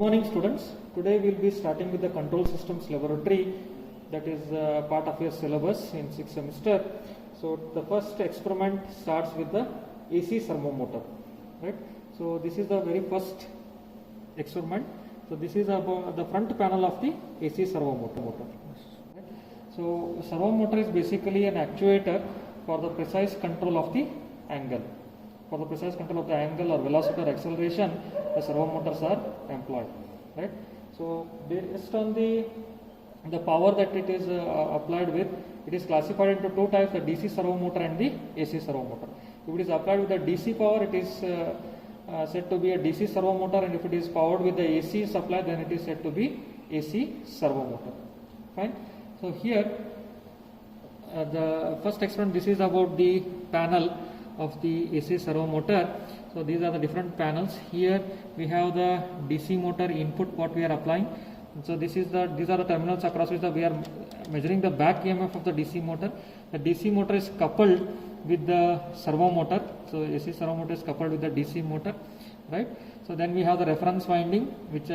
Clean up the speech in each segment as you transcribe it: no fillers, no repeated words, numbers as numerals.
Morning students, today we will be starting with the control systems laboratory, that is part of your syllabus in 6th semester. So the first experiment starts with the AC servo motor, right? So this is the very first experiment. So this is about the front panel of the AC servo motor. Right? So servo motor is basically an actuator for the precise control of the angle. For the precise control of the angle or velocity or acceleration, the servo motors are employed, right? So based on the power that it is applied with, it is classified into two types: the DC servo motor and the AC servo motor. If it is applied with the DC power, it is said to be a DC servo motor, and if it is powered with the AC supply, then it is said to be AC servo motor. Fine. So here the first experiment, this is about the panel of the AC servo motor. So these are the different panels. Here we have the DC motor input, what we are applying. So these are the terminals across which we are measuring the back EMF of the DC motor. The DC motor is coupled with the servo motor. So AC servo motor is coupled with the DC motor, right? So then we have the reference winding, which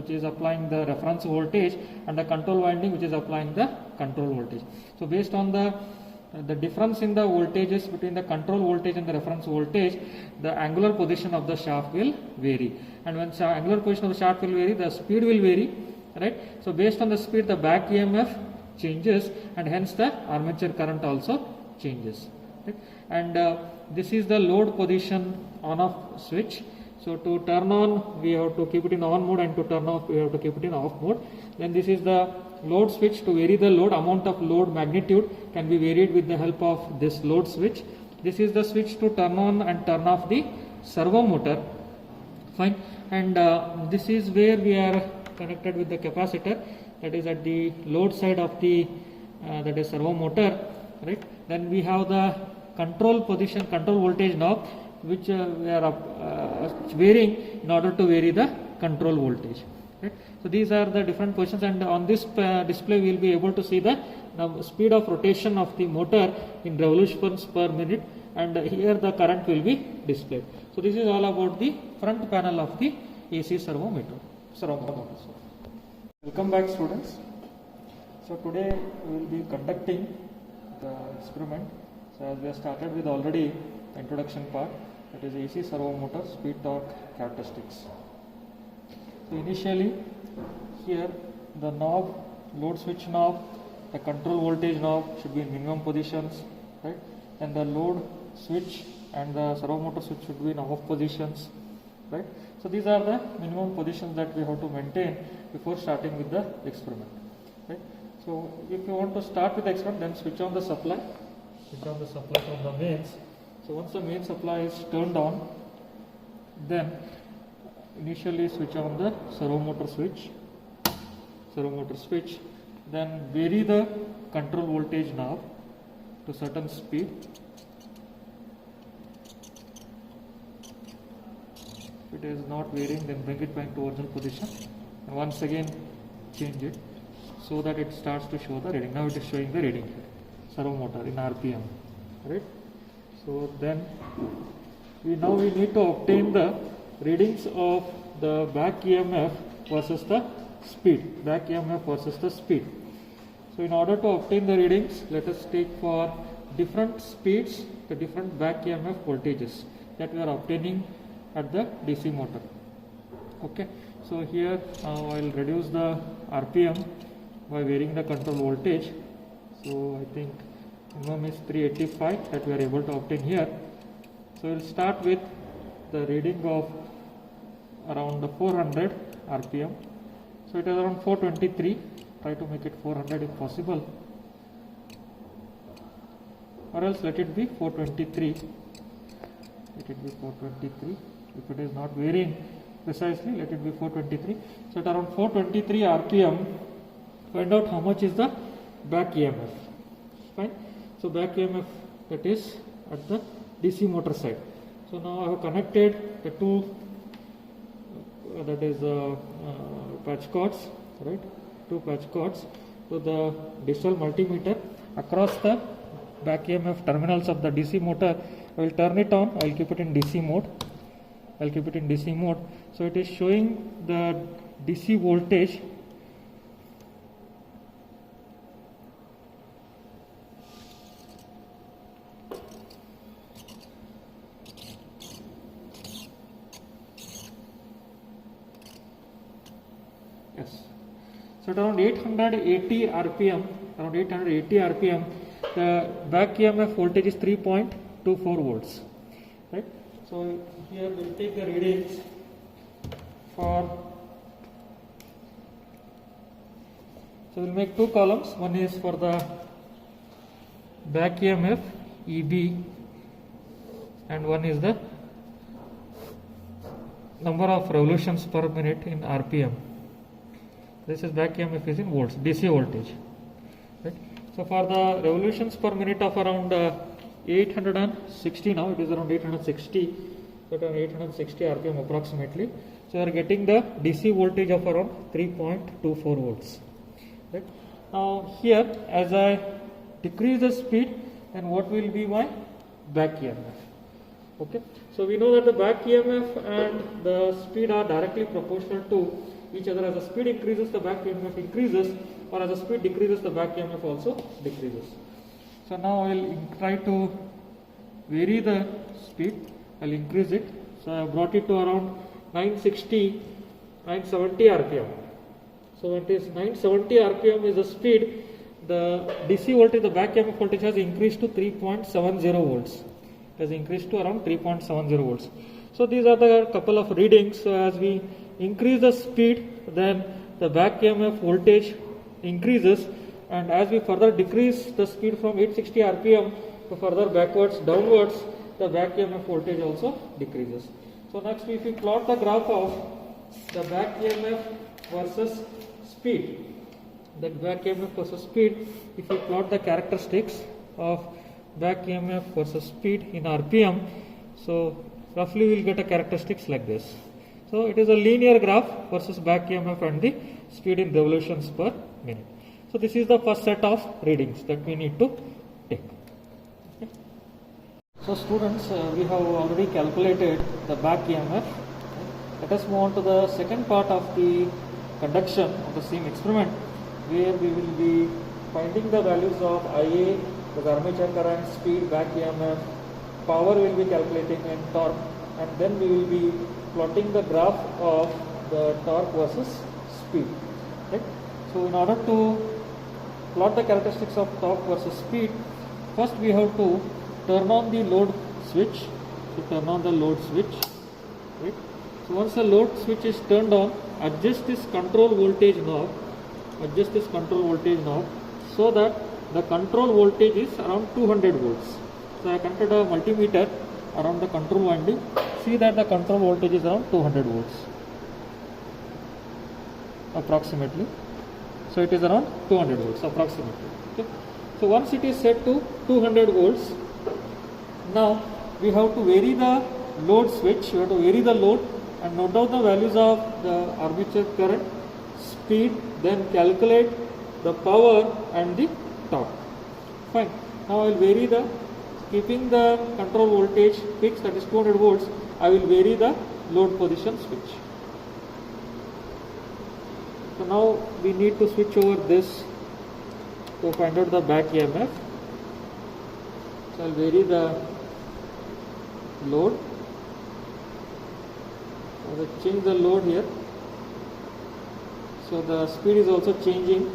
is applying the reference voltage, and the control winding, which is applying the control voltage. So based on the difference in the voltages between the control voltage and the reference voltage, the angular position of the shaft will vary. And when the angular position of the shaft will vary, the speed will vary, right? So based on the speed, the back EMF changes, and hence the armature current also changes. Right? And this is the load position on-off switch. So to turn on, we have to keep it in on mode, and to turn off, we have to keep it in off mode. Then this is the load switch. To vary the load, amount of load magnitude can be varied with the help of this load switch. This is the switch to turn on and turn off the servo motor. Fine. And this is where we are connected with the capacitor, that is at the load side of the that is servo motor, right? Then we have the control position, control voltage knob, which we are varying in order to vary the control voltage. Right? So these are the different positions, and on this display we will be able to see the speed of rotation of the motor in revolutions per minute, and here the current will be displayed. So this is all about the front panel of the AC servo motor. Welcome back, students. So today we will be conducting the experiment. So as we have started with already the introduction part, that is AC servo motor speed torque characteristics. So initially here the knob, load switch knob, the control voltage knob should be in minimum positions, right? And the load switch and the servo motor switch should be in off positions, right? So these are the minimum positions that we have to maintain before starting with the experiment, right? So if you want to start with the experiment, then switch on the supply. Switch on the supply from the mains. So once the main supply is turned on, then initially switch on the servo motor switch, then vary the control voltage knob to certain speed. If it is not varying, then bring it back to original position, and once again change it so that it starts to show the reading. Now it is showing the reading here, servo motor in RPM, right? So then we need to obtain the readings of the back EMF versus the speed. Back EMF versus the speed. So in order to obtain the readings, let us take for different speeds the different back EMF voltages that we are obtaining at the DC motor. Okay. So here I will reduce the RPM by varying the control voltage. So I think minimum is 385 that we are able to obtain here. So we will start with the reading of around 400 RPM. So it is around 423. Try to make it 400 if possible, or else let it be 423. Let it be 423. If it is not varying precisely, let it be 423. So at around 423 RPM, find out how much is the back EMF. Fine. So back EMF, that is at the DC motor side. So now I have connected the two patch cords, right? Two patch cords to the digital multimeter across the back EMF terminals of the DC motor. I will turn it on. I will keep it in DC mode. I'll keep it in DC mode. So it is showing the DC voltage. Yes. So at around 880 RPM, the back EMF voltage is 3.24 volts. Right. So here we'll take the readings for. So we'll make two columns. One is for the back EMF EB, and one is the number of revolutions per minute in RPM. This is back EMF is in volts, DC voltage. Right. So for the revolutions per minute of around 860 now, it is around 860, so around 860 RPM approximately. So you are getting the DC voltage of around 3.24 volts. Right. Now here, as I decrease the speed, then what will be my back EMF? Okay. So we know that the back EMF and the speed are directly proportional to each other. As the speed increases, the back EMF increases, or as the speed decreases, the back EMF also decreases. So now I will try to vary the speed. I will increase it. So I have brought it to around 970 RPM. So when it is 970 RPM is the speed, the DC voltage, the back EMF voltage has increased to 3.70 volts. It has increased to around 3.70 volts. So these are the couple of readings. So as we increase the speed, then the back EMF voltage increases, and as we further decrease the speed from 860 RPM to further backwards, downwards, the back EMF voltage also decreases. So next, if we plot the graph of the back EMF versus speed, the back EMF versus speed, if we plot the characteristics of back EMF versus speed in RPM, so roughly we will get a characteristics like this. So it is a linear graph versus back EMF and the speed in revolutions per minute. So this is the first set of readings that we need to take. Okay. So students, we have already calculated the back EMF. Let us move on to the second part of the conduction of the same experiment, where we will be finding the values of IA, the armature current, speed, back EMF, power we will be calculating, and torque, and then we will be plotting the graph of the torque versus speed. Right? So in order to plot the characteristics of torque versus speed, first we have to turn on the load switch. So turn on the load switch. Right? So once the load switch is turned on, adjust this control voltage knob. So that the control voltage is around 200 volts. So I connected a multimeter around the control winding. See that the control voltage is around 200 volts approximately. So it is around 200 volts approximately. Okay. So once it is set to 200 volts, now we have to vary the load switch. We have to vary the load and note down the values of the armature current, speed, then calculate the power and the torque. Fine. Now I will vary the, keeping the control voltage fixed, that is 200 volts, I will vary the load position switch. So now we need to switch over this to find out the back EMF. So I will vary the load. I will change the load here. So the speed is also changing.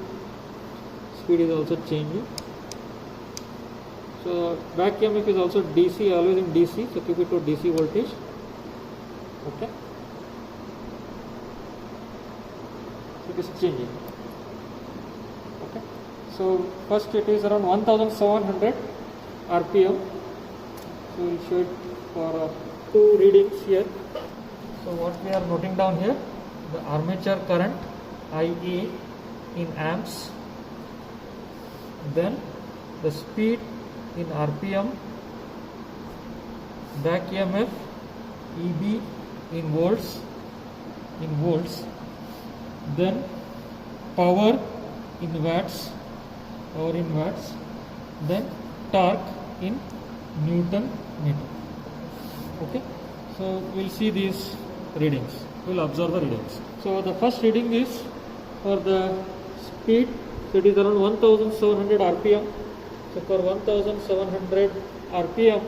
So back EMF is also DC, always in DC. So keep it to DC voltage. Okay. So it is changing. Okay. So first it is around 1700 RPM. So we will show it for two readings here. So what we are noting down here, the armature current IA in amps, then the speed in RPM, back EMF EB in volts, then power in watts, then torque in Newton meter. Okay. So we'll see these readings. We'll observe the readings. So the first reading is for the speed. So it is around 1700 rpm. So for 1700 rpm,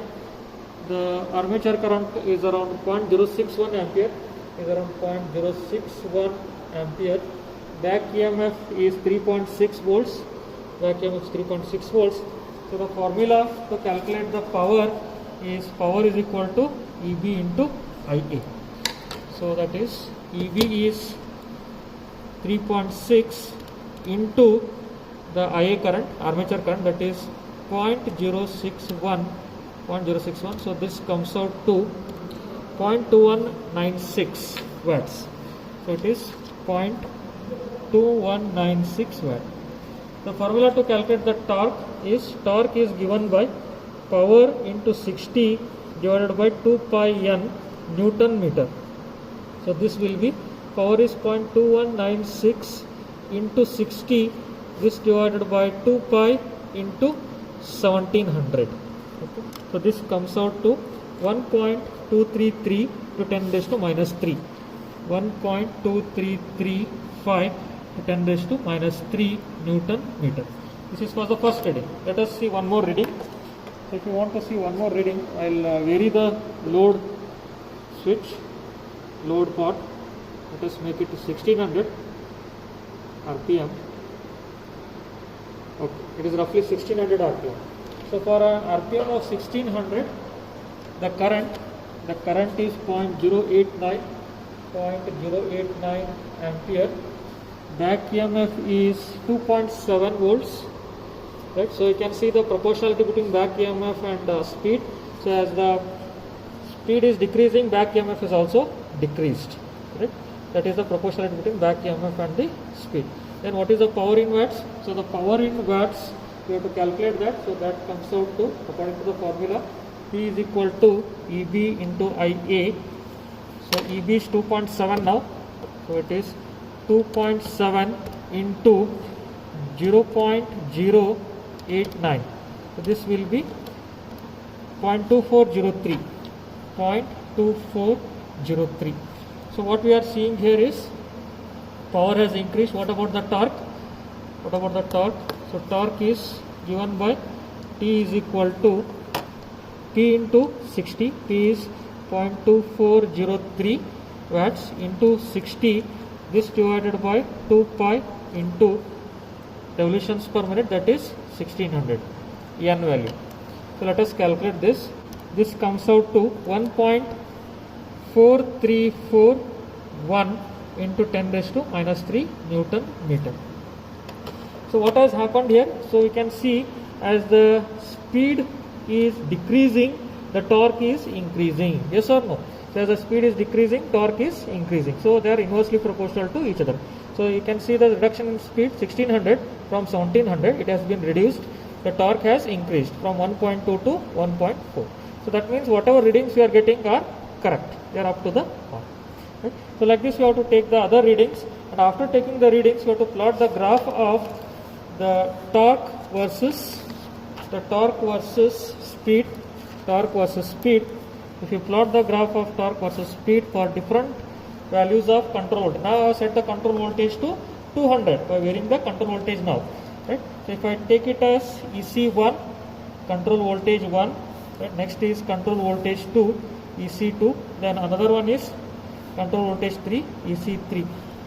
the armature current is around 0.061 ampere. Is around 0.061 ampere. Back EMF is 3.6 volts. Back EMF is 3.6 volts. So the formula to calculate the power is equal to EB into IA. So that is EB is 3.6 into the IA current, armature current, that is 0.061. So this comes out to 0.2196 watts. So it is 0.2196 watt. The formula to calculate the torque is given by power into 60 divided by 2 pi n Newton meter. So this will be, power is 0.2196 into 60, this divided by 2 pi into 1700. Okay. So this comes out to 1.233 to 10 raised to minus 3. 1.2335 to 10 raised to minus 3 Newton meter. This is for the first reading. Let us see one more reading. So if you want to see one more reading, I'll vary the load switch, load pot. Let us make it to 1600 rpm. Okay, it is roughly 1600 rpm. So for an rpm of 1600, the current is 0.089 ampere. Back EMF is 2.7 volts. Right, so you can see the proportionality between back EMF and speed. So as the speed is decreasing, back EMF is also decreased. Right, that is the proportionality between back EMF and the speed. Then what is the power in watts? So the power in watts, we have to calculate that. So that comes out to, according to the formula, P is equal to EB into IA. So EB is 2.7 now. So it is 2.7 into 0.089. So this will be 0.2403. 0.2403. So what we are seeing here is power has increased. What about the torque? So torque is given by T is equal to P into 60. P is 0.2403 watts into 60. This divided by 2 pi into revolutions per minute, that is 1600 n value. So let us calculate this. This comes out to 1.4341 into 10 raised to minus 3 Newton meter. So what has happened here? So we can see as the speed is decreasing, the torque is increasing. Yes or no? So as the speed is decreasing, torque is increasing. So they are inversely proportional to each other. So you can see the reduction in speed 1600 from 1700, it has been reduced. The torque has increased from 1.2 to 1.4. So that means whatever readings we are getting are correct. They are up to the mark. Right? So like this we have to take the other readings, and after taking the readings we have to plot the graph of the torque versus speed. If you plot the graph of torque versus speed for different values of control voltage. Now I have set the control voltage to 200 by varying the control voltage now. Right? So if I take it as EC1, control voltage 1, right? Next is control voltage 2, EC2, then another one is control voltage 3, EC3.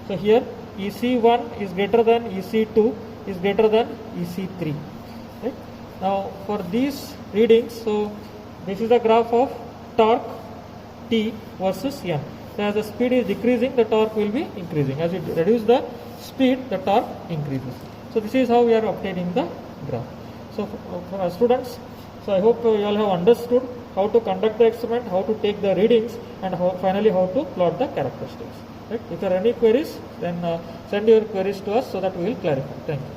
So here EC1 is greater than EC2 is greater than EC3. Right? Now for these readings, so this is the graph of torque T versus N. So as the speed is decreasing, the torque will be increasing. As we reduce the speed, the torque increases. So this is how we are obtaining the graph. So for our students, so I hope you all have understood how to conduct the experiment, how to take the readings, and finally how to plot the characteristics. Right? If there are any queries, then send your queries to us so that we will clarify. Thank you.